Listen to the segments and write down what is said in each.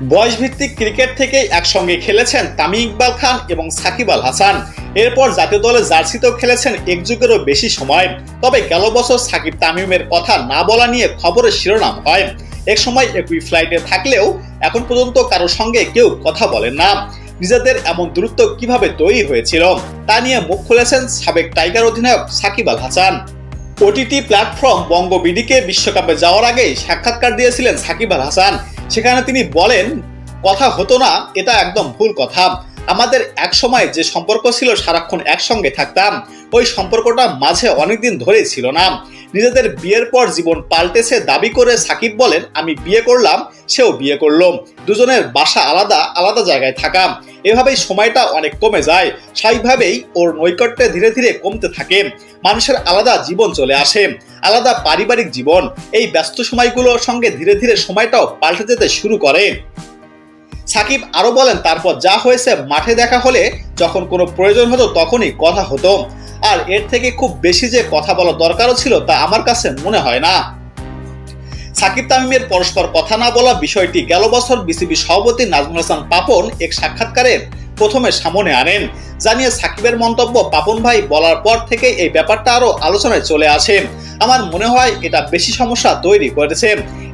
বয়সভিত্তিক ক্রিকেট থেকে একসঙ্গে খেলেছেন তামিম ইকবাল খান এবং সাকিব আল হাসান। এরপর জাতীয় দলের জার্সিতেও খেলেছেন এক যুগেরও বেশি সময়। তবে গেল বছর সাকিব তামিমের কথা না বলা নিয়ে খবরের শিরোনাম হয়। এক সময় একই ফ্লাইটে থাকলেও এখন পর্যন্ত কারোর সঙ্গে কেউ কথা বলেন না। নিজেদের এমন দূরত্ব কিভাবে তৈরি হয়েছিল তা নিয়ে মুখ খুলেছেন সাবেক টাইগার অধিনায়ক সাকিব আল হাসান। ওটিটি প্ল্যাটফর্ম বঙ্গবিডিকে বিশ্বকাপে যাওয়ার আগেই সাক্ষাৎকার দিয়েছিলেন সাকিব আল হাসান। সেখানে তিনি বলেন, কথা হতো না, এটা একদম ভুল কথা। আমাদের এক সময় যে সম্পর্ক ছিল, সারাক্ষণ একসঙ্গে থাকতাম, ওই সম্পর্কটা মাঝে অনেকদিন ধরেই ছিল না। নিজেদের বিয়ের পর জীবন পাল্টেছে দাবি করে সাকিব বলেন, আমি বিয়ে করলাম, সেও বিয়ে করলো, দুজনের বাসা আলাদা আলাদা জায়গায় থাকা, এভাবেই সময়টা অনেক কমে যায়। স্বাভাবিকভাবেই ওর নৈকট্যে ধীরে ধীরে কমতে থাকে। মানুষের আলাদা জীবন চলে আসে, আলাদা পারিবারিক জীবন। এই ব্যস্ত সময়গুলোর সঙ্গে ধীরে ধীরে সময়টাও পাল্টে যেতে শুরু করে। সাকিব আরো বলেন, তারপর যা হয়েছে, মাঠে দেখা হলে যখন কোনো প্রয়োজন হতো তখনই কথা হতো, আর এর থেকে খুব বেশি যে কথা বলা দরকারও ছিল তা আমার কাছে মনে হয় না। সাকিব তামিমের পরস্পর কথা না বলা বিষয়টি গেল বছর বিসিবি সভাপতি নাজমুল হাসান পাপন এক সাক্ষাৎকারে প্রথমে সামনে আনেন। জানিয়ে সাকিবের মন্তব্য, পাপন ভাই বলার পর থেকে এই ব্যাপারটা আরো আলোচনায় চলে আসে। আমার মনে হয় এটা বেশি সমস্যা তৈরি করেছে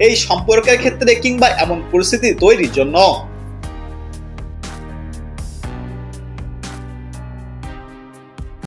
এই সম্পর্কের ক্ষেত্রে কিংবা এমন পরিস্থিতি তৈরির জন্য।